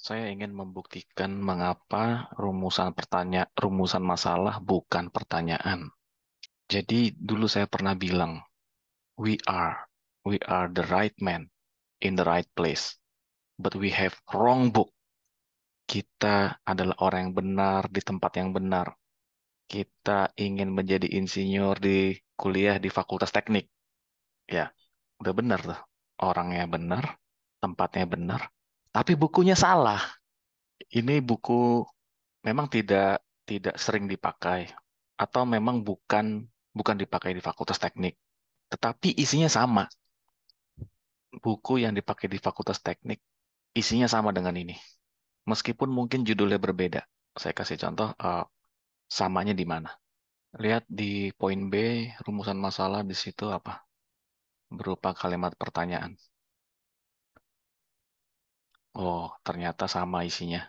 Saya ingin membuktikan mengapa rumusan masalah bukan pertanyaan. Jadi dulu saya pernah bilang, we are, we are the right man in the right place, but we have wrong book. Kita adalah orang yang benar di tempat yang benar. Kita ingin menjadi insinyur di kuliah di Fakultas Teknik. Ya, udah benar tuh. Orangnya benar, tempatnya benar, tapi bukunya salah. Ini buku memang tidak tidak sering dipakai atau memang bukan dipakai di Fakultas Teknik, tetapi isinya sama. Buku yang dipakai di Fakultas Teknik isinya sama dengan ini. Meskipun mungkin judulnya berbeda. Saya kasih contoh samanya di mana. Lihat di poin B, rumusan masalah di situ apa? Berupa kalimat pertanyaan. Oh, ternyata sama isinya.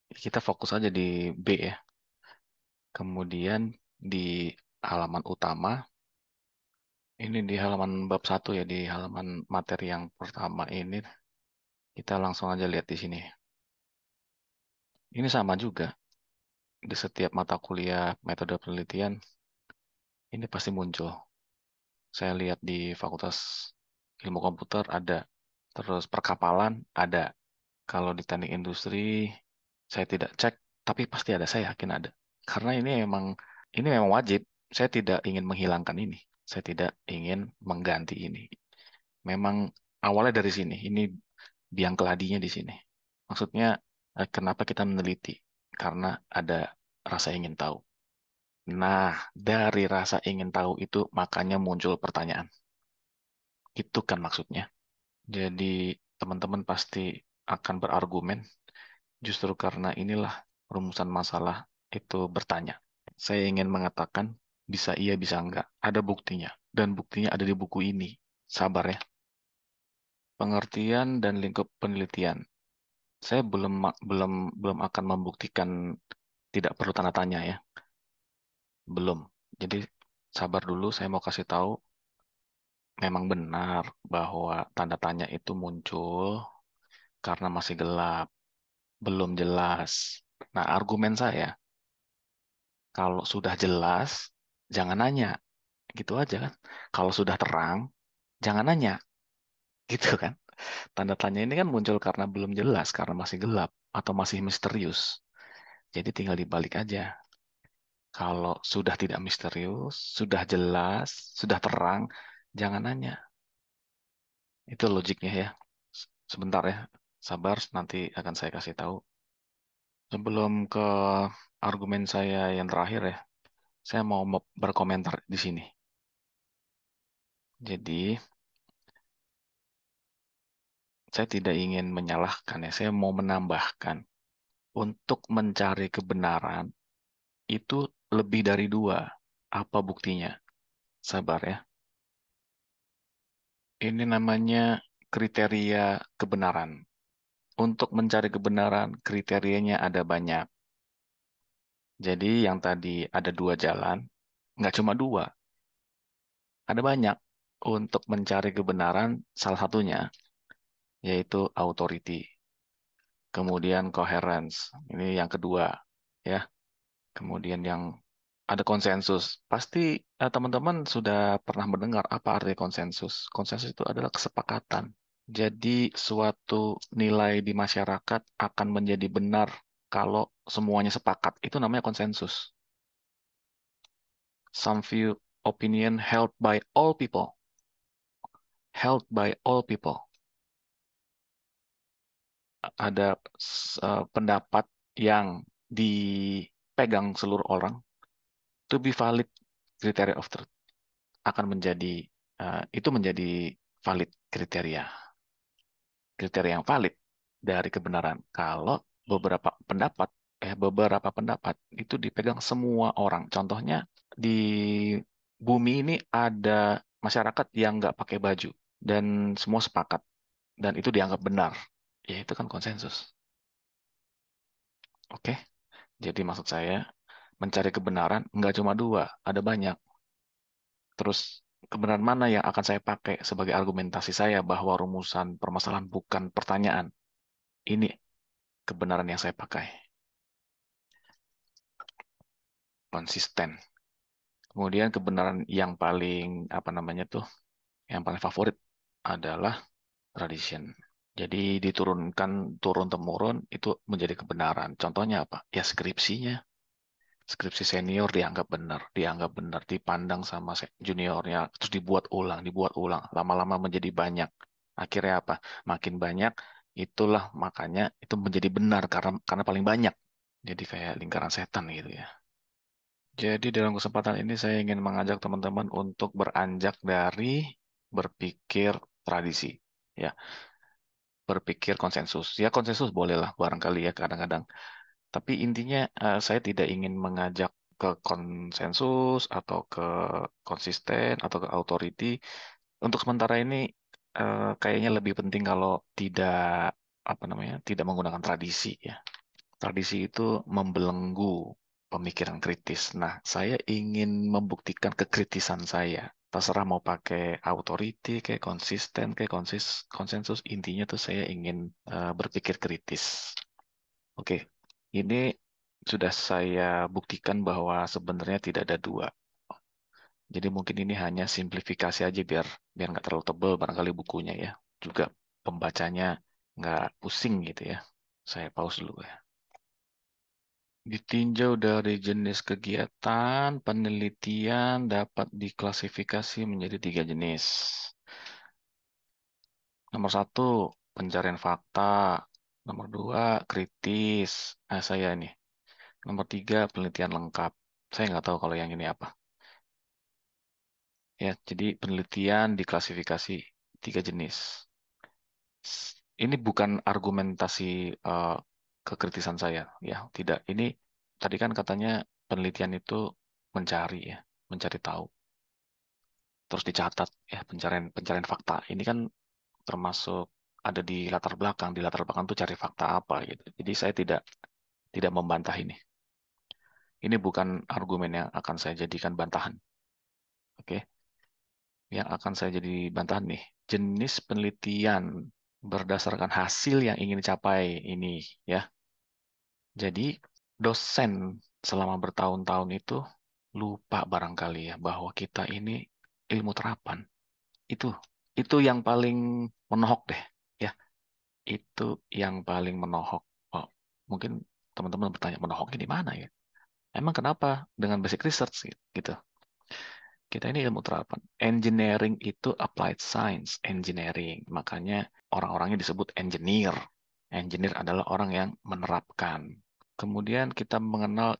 Kita fokus aja di B ya. Kemudian di halaman utama, ini di halaman bab 1 ya, di halaman materi yang pertama ini, kita langsung aja lihat di sini. Ini sama juga, di setiap mata kuliah metode penelitian, ini pasti muncul. Saya lihat di Fakultas Ilmu Komputer ada, terus perkapalan ada. Kalau di teknik industri, saya tidak cek, tapi pasti ada, saya yakin ada. Karena ini memang wajib, saya tidak ingin menghilangkan ini. Saya tidak ingin mengganti ini. Memang awalnya dari sini. Ini biang keladinya di sini. Maksudnya, kenapa kita meneliti? Karena ada rasa ingin tahu. Nah, dari rasa ingin tahu itu makanya muncul pertanyaan. Itu kan maksudnya. Jadi, teman-teman pasti akan berargumen justru karena inilah rumusan masalah itu bertanya. Saya ingin mengatakan bisa iya, bisa enggak. Ada buktinya. Dan buktinya ada di buku ini. Sabar ya. Pengertian dan lingkup penelitian. Saya belum belum belum akan membuktikan tidak perlu tanda tanya ya. Belum. Jadi sabar dulu, saya mau kasih tahu memang benar bahwa tanda tanya itu muncul karena masih gelap, belum jelas. Nah, argumen saya, kalau sudah jelas, jangan nanya. Gitu aja kan. Kalau sudah terang, jangan nanya. Gitu kan. Tanda tanya ini kan muncul karena belum jelas, karena masih gelap, atau masih misterius. Jadi tinggal dibalik aja. Kalau sudah tidak misterius, sudah jelas, sudah terang, jangan nanya. Itu logiknya ya. Sebentar ya, sabar, nanti akan saya kasih tahu. Sebelum ke argumen saya yang terakhir ya, saya mau berkomentar di sini. Jadi, saya tidak ingin menyalahkan ya, saya mau menambahkan. Untuk mencari kebenaran, itu lebih dari dua. Apa buktinya? Sabar ya. Ini namanya kriteria kebenaran. Untuk mencari kebenaran, kriterianya ada banyak. Jadi yang tadi ada dua jalan, nggak cuma dua, ada banyak. Untuk mencari kebenaran, salah satunya yaitu authority. Kemudian coherence, ini yang kedua, ya. Kemudian yang ada konsensus. Pasti teman-teman sudah pernah mendengar apa arti konsensus. Konsensus itu adalah kesepakatan. Jadi suatu nilai di masyarakat akan menjadi benar kalau semuanya sepakat. Itu namanya konsensus. Some view opinion held by all people. Held by all people. Ada pendapat yang dipegang seluruh orang. To be valid criteria of truth. Akan menjadi, itu menjadi valid kriteria. Kriteria yang valid dari kebenaran. Kalau beberapa pendapat itu dipegang semua orang. Contohnya di bumi ini ada masyarakat yang nggak pakai baju dan semua sepakat dan itu dianggap benar. Ya itu kan konsensus. Oke, jadi maksud saya mencari kebenaran nggak cuma dua, ada banyak. Terus kebenaran mana yang akan saya pakai sebagai argumentasi saya bahwa rumusan permasalahan bukan pertanyaan? Ini kebenaran yang saya pakai, konsisten. Kemudian kebenaran yang paling apa namanya tuh, yang paling favorit adalah tradition. Jadi diturunkan turun temurun itu menjadi kebenaran. Contohnya apa? Ya skripsinya. Skripsi senior dianggap benar, dipandang sama juniornya, terus dibuat ulang. Lama-lama menjadi banyak. Akhirnya apa? Makin banyak, itulah makanya itu menjadi benar karena paling banyak. Jadi kayak lingkaran setan gitu ya. Jadi dalam kesempatan ini saya ingin mengajak teman-teman untuk beranjak dari berpikir tradisi. Ya, berpikir konsensus. Ya konsensus bolehlah barangkali ya kadang-kadang. Tapi intinya saya tidak ingin mengajak ke konsensus atau ke konsisten atau ke authority. Untuk sementara ini kayaknya lebih penting kalau tidak apa namanya, tidak menggunakan tradisi ya. Tradisi itu membelenggu pemikiran kritis. Nah, saya ingin membuktikan kekritisan saya. Terserah mau pakai authority, kayak konsisten, kayak konsensus. Intinya tuh saya ingin berpikir kritis. Oke, ini sudah saya buktikan bahwa sebenarnya tidak ada dua. Jadi mungkin ini hanya simplifikasi aja biar biar nggak terlalu tebal barangkali bukunya ya. Juga pembacanya nggak pusing gitu ya. Saya pause dulu ya. Ditinjau dari jenis kegiatan, penelitian dapat diklasifikasi menjadi tiga jenis. Nomor satu, pencarian fakta. Nomor dua, kritis. Nah, saya ini. Nomor tiga, penelitian lengkap. Saya nggak tahu kalau yang ini apa. Ya, jadi penelitian diklasifikasi tiga jenis. Ini bukan argumentasi eh, kekritisan saya, ya. Tidak. Ini tadi kan katanya penelitian itu mencari ya, mencari tahu, terus dicatat ya pencarian pencarian fakta. Ini kan termasuk ada di latar belakang. Di latar belakang tuh cari fakta apa gitu. Jadi saya tidak membantah ini. Ini bukan argumen yang akan saya jadikan bantahan. Oke. Yang akan saya jadi bantahan nih, jenis penelitian berdasarkan hasil yang ingin dicapai ini ya. Jadi dosen selama bertahun-tahun itu lupa barangkali ya bahwa kita ini ilmu terapan. Itu itu yang paling menohok deh ya. Itu yang paling menohok. Oh, mungkin teman-teman bertanya menohok di mana ya? Emang kenapa dengan basic research gitu? Kita ini ilmu terapan. Engineering itu applied science engineering. Makanya orang-orangnya disebut engineer. Engineer adalah orang yang menerapkan. Kemudian kita mengenal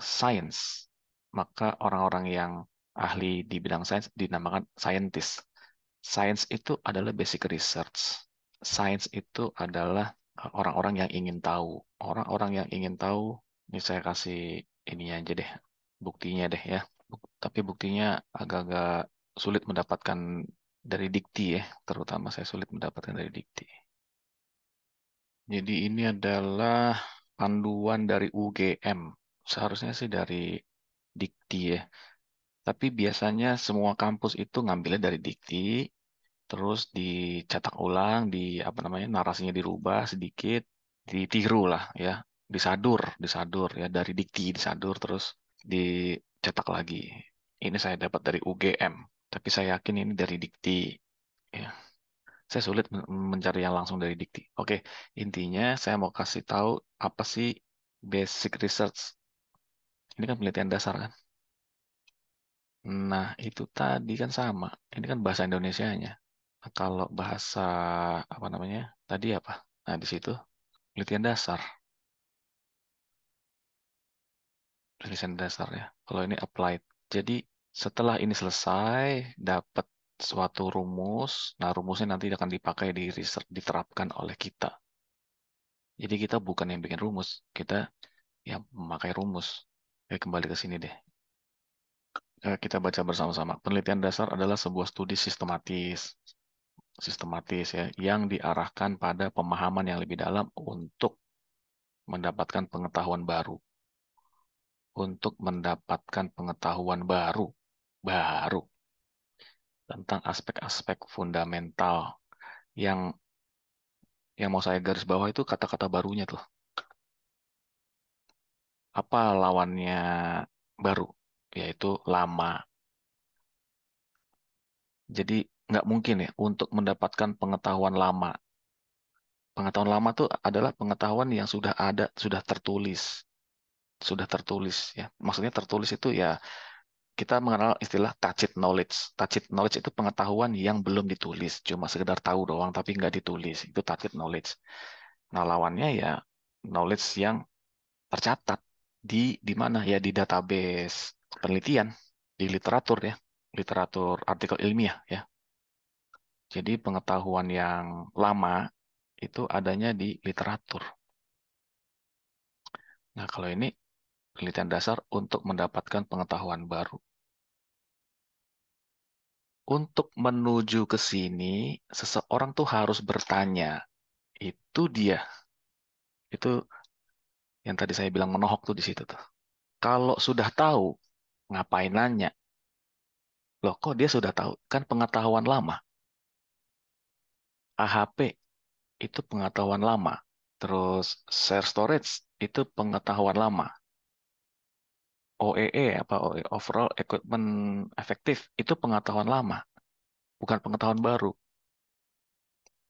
science. Maka orang-orang yang ahli di bidang sains dinamakan scientist. Science itu adalah basic research. Science itu adalah orang-orang yang ingin tahu. Orang-orang yang ingin tahu, ini saya kasih ini aja deh, buktinya deh ya. Tapi buktinya agak-agak sulit mendapatkan dari dikti ya, terutama saya sulit mendapatkan dari dikti. Jadi ini adalah panduan dari UGM. Seharusnya sih dari dikti ya. Tapi biasanya semua kampus itu ngambilnya dari dikti, terus dicetak ulang, di apa namanya narasinya dirubah sedikit, ditiru lah ya, disadur ya dari dikti disadur terus dicetak lagi. Ini saya dapat dari UGM, tapi saya yakin ini dari dikti. Ya, saya sulit mencari yang langsung dari dikti. Oke, intinya saya mau kasih tahu apa sih basic research. Ini kan penelitian dasar kan. Nah, itu tadi kan sama. Ini kan bahasa Indonesianya. Kalau bahasa apa namanya? Tadi apa? Nah, di situ penelitian dasar, penelitian dasar ya. Kalau ini applied. Jadi setelah ini selesai, dapat suatu rumus. Nah, rumusnya nanti akan dipakai di research, diterapkan oleh kita. Jadi kita bukan yang bikin rumus, kita yang memakai rumus. Oke, kembali ke sini deh. Kita baca bersama-sama. Penelitian dasar adalah sebuah studi sistematis ya, yang diarahkan pada pemahaman yang lebih dalam untuk mendapatkan pengetahuan baru, baru tentang aspek-aspek fundamental yang Yang mau saya garis bawah itu kata-kata barunya tuh. Apa lawannya baru? Yaitu lama. Jadi nggak mungkin ya untuk mendapatkan pengetahuan lama. Pengetahuan lama tuh adalah pengetahuan yang sudah ada, sudah tertulis ya. Maksudnya tertulis itu ya kita mengenal istilah tacit knowledge. Tacit knowledge itu pengetahuan yang belum ditulis, cuma sekedar tahu doang tapi nggak ditulis. Itu tacit knowledge. Nah, lawannya ya knowledge yang tercatat di mana ya di database penelitian, di literatur ya, literatur artikel ilmiah ya. Jadi pengetahuan yang lama itu adanya di literatur. Nah, kalau ini penelitian dasar untuk mendapatkan pengetahuan baru. Untuk menuju ke sini, seseorang tuh harus bertanya. Itu dia. Itu yang tadi saya bilang menohok tuh di situ tuh. Kalau sudah tahu, ngapain nanya? Loh, kok dia sudah tahu? Kan pengetahuan lama. AHP itu pengetahuan lama. Terus share storage itu pengetahuan lama. OEE apa OEE, overall equipment efektif itu pengetahuan lama, bukan pengetahuan baru.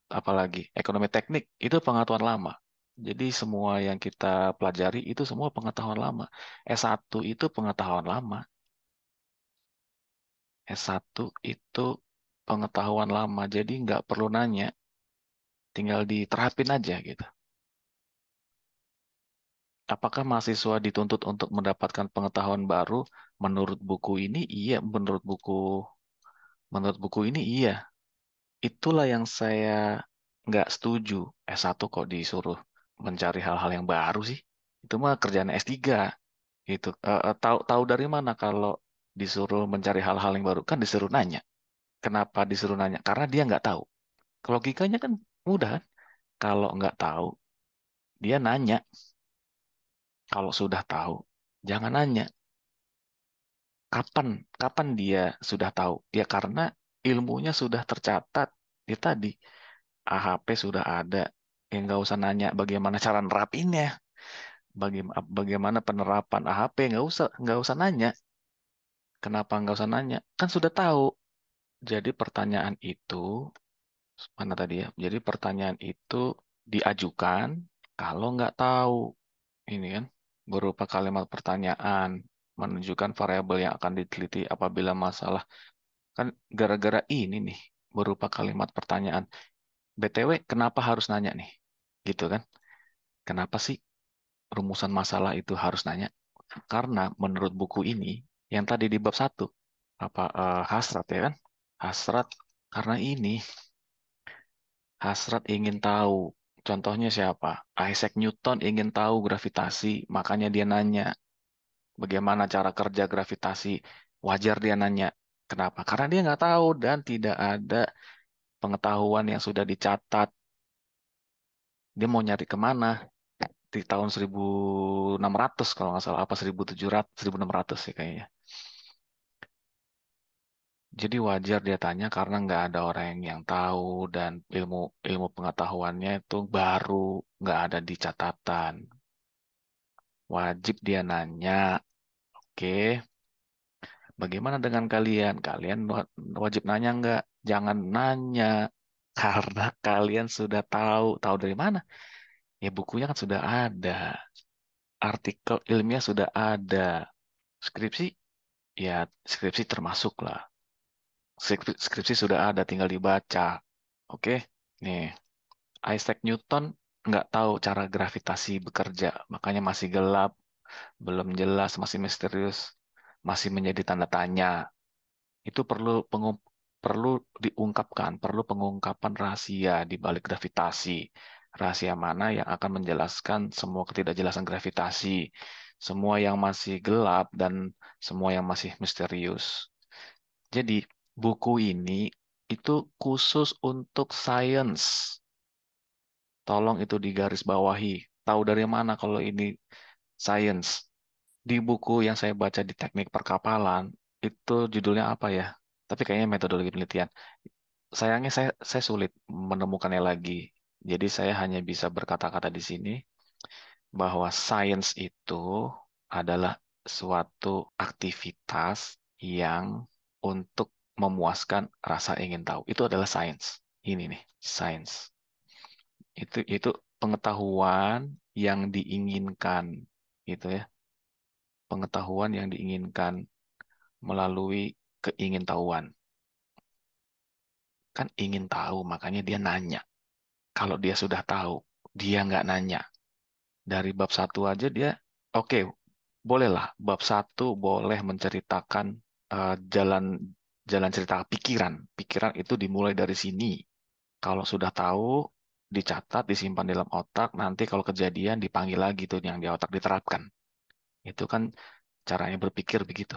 Apalagi ekonomi teknik itu pengetahuan lama. Jadi semua yang kita pelajari itu semua pengetahuan lama. S1 itu pengetahuan lama. S1 itu pengetahuan lama. Jadi nggak perlu nanya, tinggal diterapin aja gitu. Apakah mahasiswa dituntut untuk mendapatkan pengetahuan baru? Menurut buku ini, iya. Menurut buku ini, iya. Itulah yang saya nggak setuju. S1 kok disuruh mencari hal-hal yang baru sih? Itu mah kerjaan S3 gitu. Tahu tahu dari mana kalau disuruh mencari hal-hal yang baru? Kan disuruh nanya. Kenapa disuruh nanya? Karena dia nggak tahu. Logikanya kan mudah kan? Kalau nggak tahu, dia nanya. Kalau sudah tahu, jangan nanya. Kapan kapan dia sudah tahu? Ya karena ilmunya sudah tercatat. Dia tadi AHP sudah ada. Yang nggak usah nanya bagaimana cara nerapinnya, bagaimana penerapan AHP, nggak usah nanya. Kenapa nggak usah nanya? Kan sudah tahu. Jadi pertanyaan itu mana tadi ya? Jadi pertanyaan itu diajukan kalau nggak tahu. Ini kan berupa kalimat pertanyaan menunjukkan variabel yang akan diteliti apabila masalah. Kan gara-gara ini nih berupa kalimat pertanyaan. BTW, kenapa harus nanya nih? Gitu kan? Kenapa sih rumusan masalah itu harus nanya? Karena menurut buku ini, yang tadi di bab satu, apa hasrat ya kan? Hasrat karena ini, hasrat ingin tahu. Contohnya siapa? Isaac Newton ingin tahu gravitasi, makanya dia nanya bagaimana cara kerja gravitasi. Wajar dia nanya. Kenapa? Karena dia nggak tahu dan tidak ada pengetahuan yang sudah dicatat. Dia mau nyari kemana? Di tahun 1600 kalau nggak salah, apa 1700, 1600 sih kayaknya. Jadi wajar dia tanya karena nggak ada orang yang tahu dan ilmu ilmu pengetahuannya itu baru, nggak ada di catatan. Wajib dia nanya, oke, bagaimana dengan kalian? Kalian wajib nanya nggak? Jangan nanya karena kalian sudah tahu. Tahu dari mana? Ya bukunya kan sudah ada, artikel ilmiah sudah ada, skripsi ya skripsi termasuk lah. Skripsi sudah ada, tinggal dibaca. Oke, nih Isaac Newton nggak tahu cara gravitasi bekerja, makanya masih gelap, belum jelas, masih misterius, masih menjadi tanda tanya. Itu perlu diungkapkan, perlu pengungkapan rahasia di balik gravitasi. Rahasia mana yang akan menjelaskan semua ketidakjelasan gravitasi, semua yang masih gelap dan semua yang masih misterius. Jadi, buku ini itu khusus untuk sains. Tolong itu digarisbawahi. Tahu dari mana kalau ini sains? Di buku yang saya baca di teknik perkapalan, itu judulnya apa ya? Tapi kayaknya metodologi penelitian. Sayangnya saya sulit menemukannya lagi. Jadi saya hanya bisa berkata-kata di sini bahwa sains itu adalah suatu aktivitas yang untuk memuaskan rasa ingin tahu. Itu adalah sains. Ini nih, sains. Itu pengetahuan yang diinginkan, gitu ya. Pengetahuan yang diinginkan melalui keingintahuan. Kan ingin tahu, makanya dia nanya. Kalau dia sudah tahu, dia nggak nanya. Dari bab satu aja dia, oke, bolehlah. Bab satu boleh menceritakan jalan jalan cerita pikiran. Pikiran itu dimulai dari sini. Kalau sudah tahu, dicatat, disimpan dalam otak. Nanti kalau kejadian dipanggil lagi tuh yang di otak diterapkan. Itu kan caranya berpikir begitu.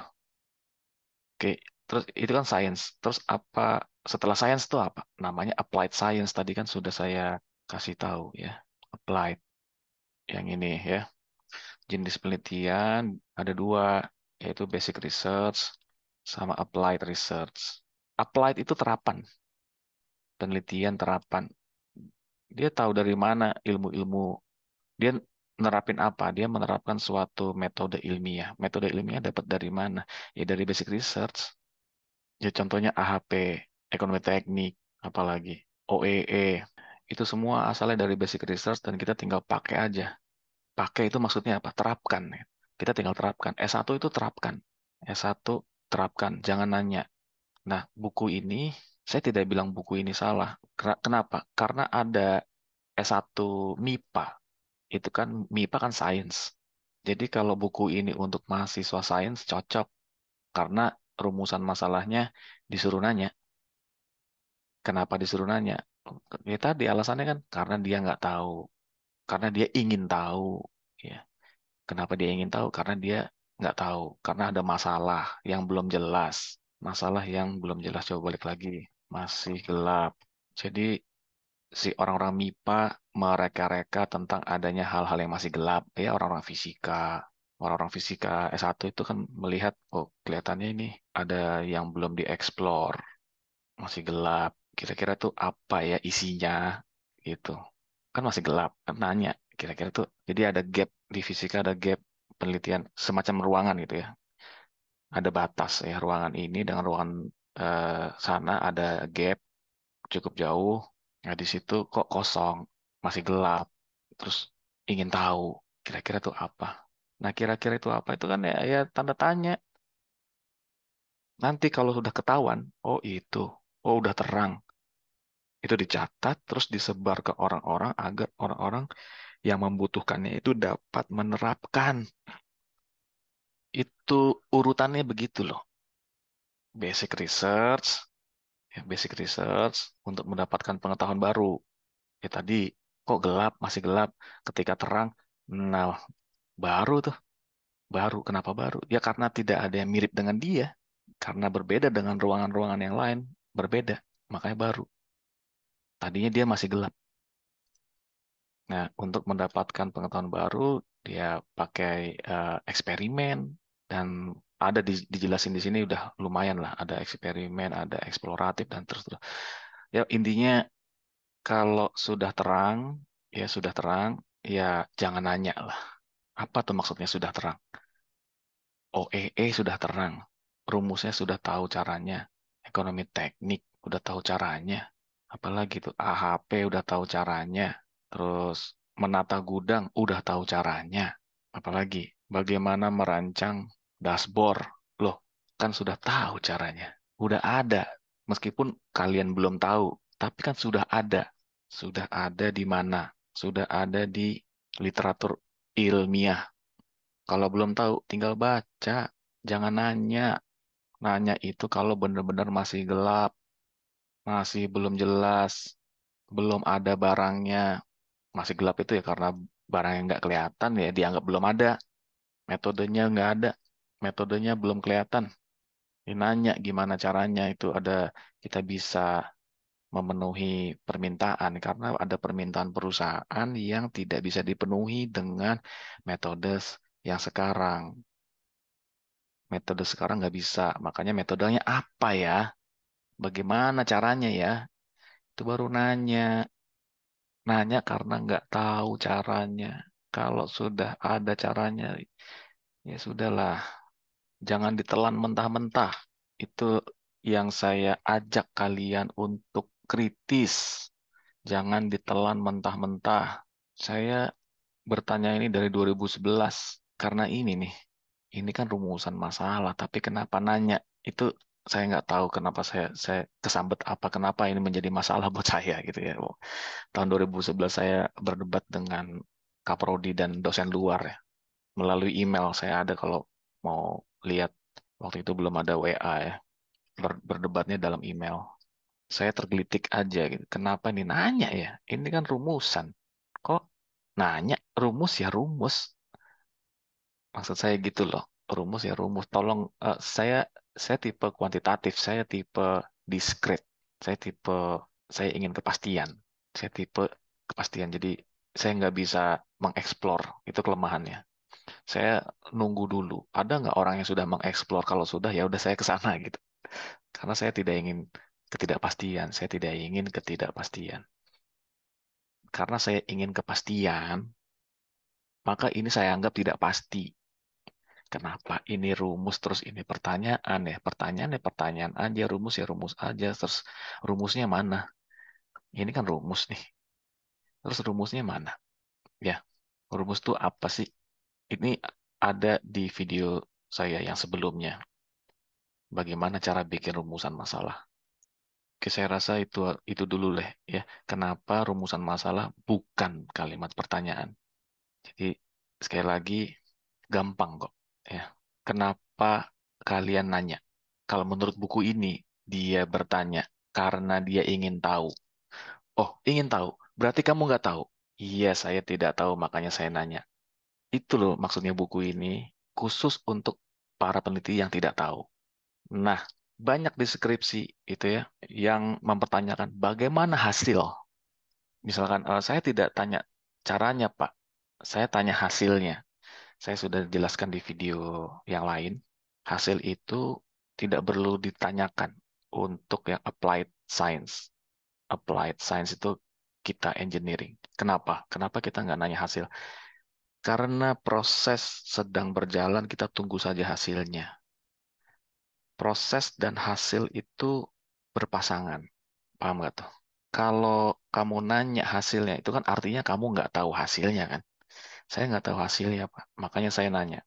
Oke, terus itu kan sains. Terus apa setelah sains itu apa? Namanya applied science. Tadi kan sudah saya kasih tahu ya. Applied yang ini ya. Jenis penelitian ada dua, yaitu basic research sama applied research. Applied itu terapan, penelitian terapan. Dia tahu dari mana ilmu-ilmu, dia nerapin apa? Dia menerapkan suatu metode ilmiah. Metode ilmiah dapat dari mana? Ya dari basic research. Ya contohnya AHP, ekonomi teknik, apalagi OEE. Itu semua asalnya dari basic research dan kita tinggal pakai aja. Pakai itu maksudnya apa? Terapkan. Ya. Kita tinggal terapkan. S1 itu terapkan. S1 terapkan, jangan nanya. Nah, buku ini, saya tidak bilang buku ini salah. Kenapa? Karena ada S1 MIPA. Itu kan MIPA kan sains. Jadi kalau buku ini untuk mahasiswa sains cocok karena rumusan masalahnya disuruh nanya. Kenapa disuruh nanya? Ya tadi alasannya kan karena dia nggak tahu, karena dia ingin tahu. Ya. Kenapa dia ingin tahu? Karena dia nggak tahu, karena ada masalah yang belum jelas. Masalah yang belum jelas. Coba balik lagi, masih gelap. Jadi si orang-orang MIPA mereka-reka tentang adanya hal-hal yang masih gelap. Ya orang-orang fisika. Orang-orang fisika S1 itu kan melihat, oh kelihatannya ini ada yang belum dieksplor, masih gelap. Kira-kira tuh apa ya isinya gitu. Kan masih gelap, kan nanya. Kira-kira tuh, jadi ada gap di fisika, ada gap penelitian semacam ruangan gitu ya. Ada batas ya ruangan ini dengan ruangan sana ada gap cukup jauh. Nah, di situ kok kosong, masih gelap. Terus ingin tahu kira-kira tuh apa. Nah, kira-kira itu apa? Itu kan ya tanda tanya. Nanti kalau sudah ketahuan, oh itu, oh udah terang. Itu dicatat terus disebar ke orang-orang agar orang-orang yang membutuhkannya itu dapat menerapkan. Itu urutannya begitu loh. Basic research, ya, basic research untuk mendapatkan pengetahuan baru. Ya tadi kok gelap, masih gelap. Ketika terang, nah baru tuh, baru. Kenapa baru? Ya karena tidak ada yang mirip dengan dia. Karena berbeda dengan ruangan-ruangan yang lain, berbeda. Makanya baru. Tadinya dia masih gelap. Nah, untuk mendapatkan pengetahuan baru, dia pakai eksperimen dan ada dijelasin di sini udah lumayan lah. Ada eksperimen, ada eksploratif dan terus. Ya intinya kalau sudah terang, ya sudah terang, ya jangan nanya lah. Apa tuh maksudnya sudah terang? OEE sudah terang, rumusnya sudah tahu caranya, ekonomi teknik udah tahu caranya, apalagi tuh AHP udah tahu caranya, terus menata gudang udah tahu caranya, apalagi bagaimana merancang dashboard, loh kan sudah tahu caranya, udah ada, meskipun kalian belum tahu, tapi kan sudah ada di mana, sudah ada di literatur ilmiah. Kalau belum tahu, tinggal baca. Jangan nanya. Nanya itu kalau benar-benar masih gelap, masih belum jelas, belum ada barangnya. Masih gelap itu ya karena barang yang nggak kelihatan ya dianggap belum ada. Metodenya nggak ada. Metodenya belum kelihatan. Ini nanya gimana caranya itu ada kita bisa memenuhi permintaan karena ada permintaan perusahaan yang tidak bisa dipenuhi dengan metode yang sekarang. Metode sekarang nggak bisa. Makanya metodenya apa ya? Bagaimana caranya ya? Itu baru nanya. Nanya karena nggak tahu caranya. Kalau sudah ada caranya, ya sudahlah. Jangan ditelan mentah-mentah. Itu yang saya ajak kalian untuk kritis. Jangan ditelan mentah-mentah. Saya bertanya ini dari 2011 karena ini nih. Ini kan rumusan masalah, tapi kenapa nanya? Itu saya nggak tahu kenapa saya kesambet apa, kenapa ini menjadi masalah buat saya gitu ya. Tahun 2011 saya berdebat dengan Kaprodi dan dosen luar ya. Melalui email saya ada kalau mau lihat, waktu itu belum ada WA ya. Berdebatnya dalam email. Saya tergelitik aja gitu. Kenapa nih nanya ya? Ini kan rumusan. Kok nanya rumus ya rumus. Maksud saya gitu loh. Rumus ya rumus. Tolong saya tipe kuantitatif, saya tipe diskret. Saya tipe saya ingin kepastian. Saya tipe kepastian. Jadi saya nggak bisa mengeksplor. Itu kelemahannya. Saya nunggu dulu. Ada nggak orang yang sudah mengeksplor? Kalau sudah ya udah saya ke sana gitu. Karena saya tidak ingin ketidakpastian. Saya tidak ingin ketidakpastian. Karena saya ingin kepastian, maka ini saya anggap tidak pasti. Kenapa ini rumus terus ini pertanyaan ya? Pertanyaan ya pertanyaan aja, rumus ya rumus aja. Terus rumusnya mana? Ini kan rumus nih. Terus rumusnya mana? Ya, rumus itu apa sih? Ini ada di video saya yang sebelumnya. Bagaimana cara bikin rumusan masalah? Oke, saya rasa itu dulu deh ya. Kenapa rumusan masalah bukan kalimat pertanyaan? Jadi sekali lagi gampang kok ya. Kenapa kalian nanya? Kalau menurut buku ini dia bertanya karena dia ingin tahu. Oh, ingin tahu. Berarti kamu nggak tahu? Iya, saya tidak tahu, makanya saya nanya. Itu loh maksudnya buku ini khusus untuk para peneliti yang tidak tahu. Nah, banyak deskripsi itu ya yang mempertanyakan bagaimana hasil. Misalkan saya tidak tanya caranya, Pak. Saya tanya hasilnya. Saya sudah jelaskan di video yang lain. Hasil itu tidak perlu ditanyakan untuk yang applied science. Applied science itu kita engineering. Kenapa? Kenapa kita nggak nanya hasil? Karena proses sedang berjalan, kita tunggu saja hasilnya. Proses dan hasil itu berpasangan. Paham nggak tuh? Kalau kamu nanya hasilnya, itu kan artinya kamu nggak tahu hasilnya kan? Saya nggak tahu hasilnya, Pak. Makanya saya nanya.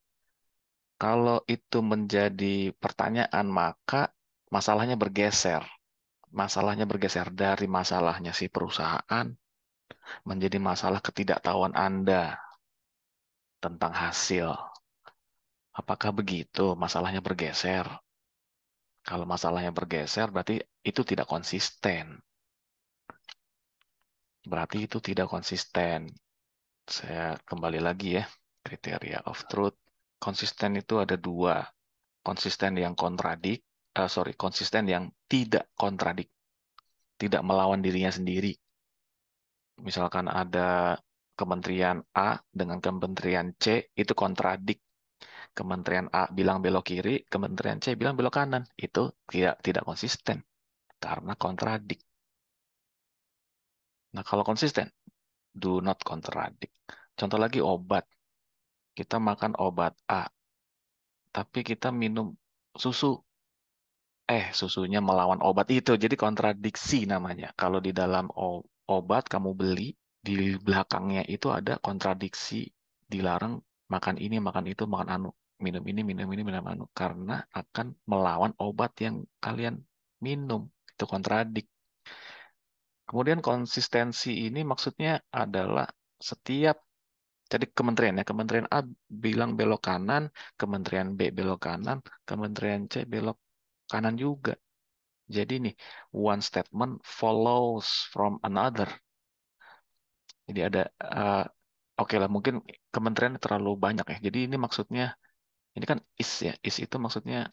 Kalau itu menjadi pertanyaan, maka masalahnya bergeser. Masalahnya bergeser dari masalahnya si perusahaan menjadi masalah ketidaktahuan Anda tentang hasil. Apakah begitu? Masalahnya bergeser. Kalau masalahnya bergeser, berarti itu tidak konsisten. Berarti itu tidak konsisten. Saya kembali lagi ya. Kriteria of truth. Konsisten itu ada dua. Konsisten yang konsisten yang tidak kontradik. Tidak melawan dirinya sendiri. Misalkan ada Kementerian A dengan Kementerian C, itu kontradik. Kementerian A bilang belok kiri, Kementerian C bilang belok kanan. Itu tidak konsisten karena kontradik. Nah, kalau konsisten, do not contradict. Contoh lagi obat. Kita makan obat A, tapi kita minum susu. Susunya melawan obat itu. Jadi kontradiksi namanya. Kalau di dalam obat kamu beli, di belakangnya itu ada kontradiksi. Dilarang makan ini, makan itu, makan anu. Minum ini, minum ini, minum anu. Karena akan melawan obat yang kalian minum. Itu kontradik. Kemudian konsistensi ini maksudnya adalah setiap jadi kementerian ya, Kementerian A bilang belok kanan, Kementerian B belok kanan, Kementerian C belok kanan juga. Jadi nih, one statement follows from another. Jadi ada, eh, oke lah, mungkin kementerian terlalu banyak ya. Jadi ini maksudnya, ini kan is ya, is itu maksudnya,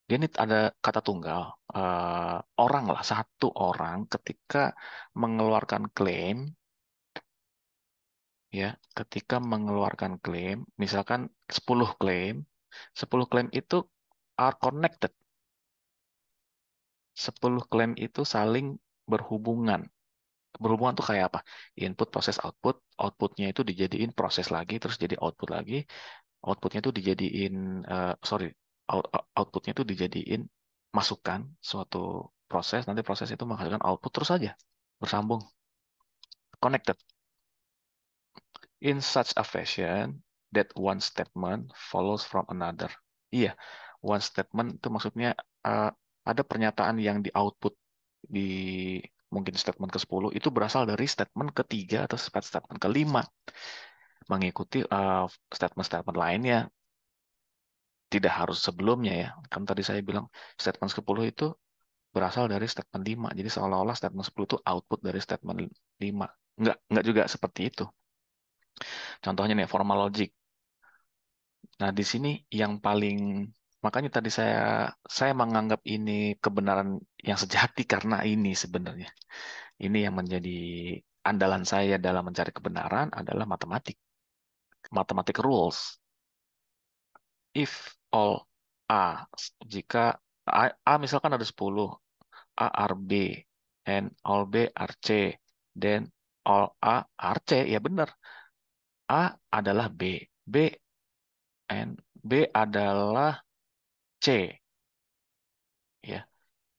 dia ini ada kata tunggal. Orang lah, satu orang ketika mengeluarkan klaim, ya, ketika mengeluarkan klaim, misalkan 10 klaim, 10 klaim itu are connected. 10 klaim itu saling berhubungan. Berhubungan tuh kayak apa? Input, proses, output. Outputnya itu dijadiin proses lagi, terus jadi output lagi. Outputnya itu dijadiin, sorry, outputnya itu dijadiin masukan suatu proses. Nanti proses itu menghasilkan output terus aja. Bersambung. Connected. In such a fashion that one statement follows from another. Iya, one statement itu maksudnya eh, ada pernyataan yang di output di mungkin statement ke-10 itu berasal dari statement ketiga atau statement kelima, mengikuti statement-statement lainnya, tidak harus sebelumnya ya. Kan tadi saya bilang statement ke-10 itu berasal dari statement 5. Jadi seolah-olah statement 10 itu output dari statement 5. Enggak juga seperti itu. Contohnya nih, formal logic. Nah, di sini yang paling makanya tadi saya menganggap ini kebenaran yang sejati karena ini sebenarnya. Ini yang menjadi andalan saya dalam mencari kebenaran adalah matematik. Mathematic rules. If all A, jika A misalkan ada 10, A are B, and all B are C, then all A are C, ya benar. A adalah B, B and B adalah C, ya.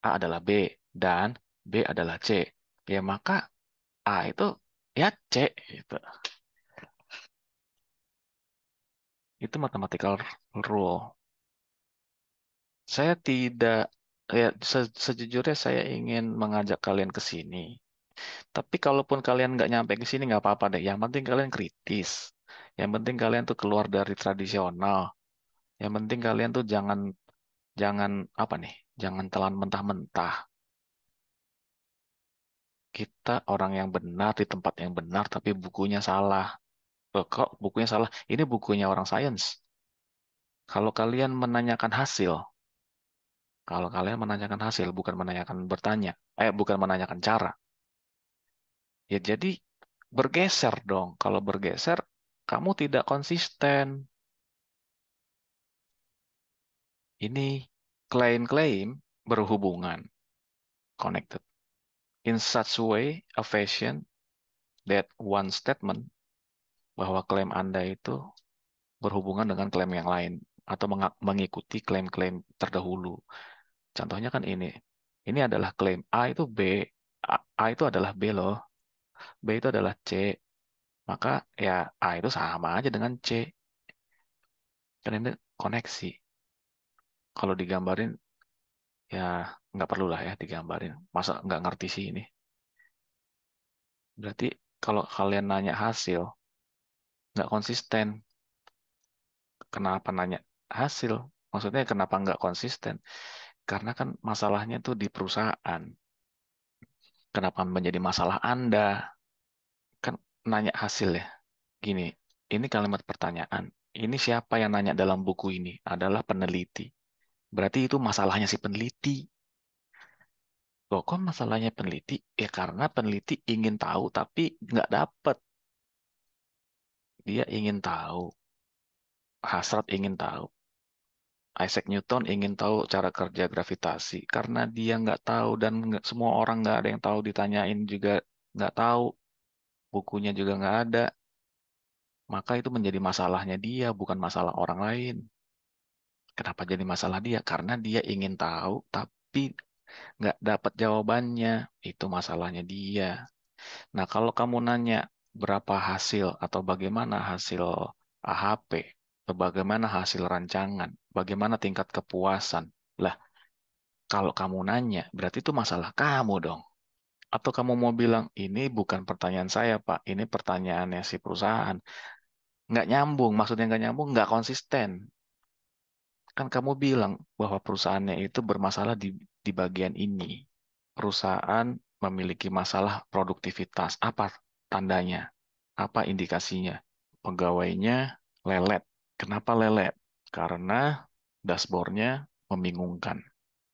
A adalah B dan B adalah C. Ya maka A itu ya C gitu. Itu mathematical rule. Saya tidak ya sejujurnya saya ingin mengajak kalian ke sini. Tapi kalaupun kalian nggak nyampe ke sini nggak apa-apa deh. Yang penting kalian kritis. Yang penting kalian tuh keluar dari tradisional. Yang penting kalian tuh jangan jangan apa nih? Jangan telan mentah-mentah. Kita orang yang benar di tempat yang benar, tapi bukunya salah. Kok bukunya salah? Ini bukunya orang sains. Kalau kalian menanyakan hasil, kalau kalian menanyakan hasil, bukan menanyakan bertanya, bukan menanyakan cara, ya jadi bergeser dong. Kalau bergeser, kamu tidak konsisten. Ini klaim-klaim berhubungan, connected. In such way, a fashion that one statement, bahwa klaim Anda itu berhubungan dengan klaim yang lain, atau mengikuti klaim-klaim terdahulu. Contohnya kan ini. Ini adalah klaim A itu B. A itu adalah B loh. B itu adalah C. Maka ya A itu sama aja dengan C. Kan ini koneksi. Kalau digambarin ya nggak perlu lah ya digambarin. Masa nggak ngerti sih ini. Berarti kalau kalian nanya hasil, nggak konsisten. Kenapa nanya hasil? Maksudnya kenapa nggak konsisten? Karena kan masalahnya tuh di perusahaan. Kenapa menjadi masalah Anda? Kan nanya hasil ya. Gini, ini kalimat pertanyaan. Ini siapa yang nanya dalam buku ini? Adalah peneliti. Berarti itu masalahnya si peneliti. Loh, kok masalahnya peneliti? Ya karena peneliti ingin tahu tapi nggak dapet. Dia ingin tahu. Hasrat ingin tahu. Isaac Newton ingin tahu cara kerja gravitasi. Karena dia nggak tahu dan semua orang nggak ada yang tahu, ditanyain juga nggak tahu. Bukunya juga nggak ada. Maka itu menjadi masalahnya dia, bukan masalah orang lain. Kenapa jadi masalah dia? Karena dia ingin tahu, tapi nggak dapat jawabannya. Itu masalahnya dia. Nah, kalau kamu nanya berapa hasil atau bagaimana hasil AHP, atau bagaimana hasil rancangan, bagaimana tingkat kepuasan. Lah, kalau kamu nanya, berarti itu masalah kamu dong. Atau kamu mau bilang, ini bukan pertanyaan saya, Pak. Ini pertanyaannya si perusahaan. Nggak nyambung. Maksudnya nggak nyambung, nggak konsisten. Kan kamu bilang bahwa perusahaannya itu bermasalah di bagian ini. Perusahaan memiliki masalah produktivitas. Apa tandanya? Apa indikasinya? Pegawainya lelet. Kenapa lelet? Karena dashboardnya membingungkan.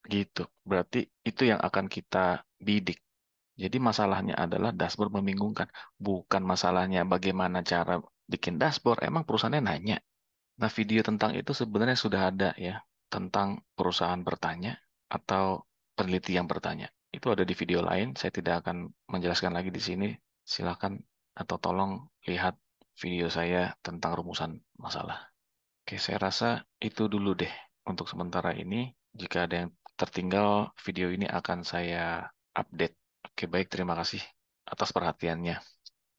Gitu. Berarti itu yang akan kita bidik. Jadi masalahnya adalah dashboard membingungkan. Bukan masalahnya bagaimana cara bikin dashboard. Emang perusahaannya nanya. Nah, video tentang itu sebenarnya sudah ada ya, tentang perusahaan bertanya atau peneliti yang bertanya. Itu ada di video lain, saya tidak akan menjelaskan lagi di sini. Silakan atau tolong lihat video saya tentang rumusan masalah. Oke, saya rasa itu dulu deh untuk sementara ini. Jika ada yang tertinggal, video ini akan saya update. Oke, baik, terima kasih atas perhatiannya.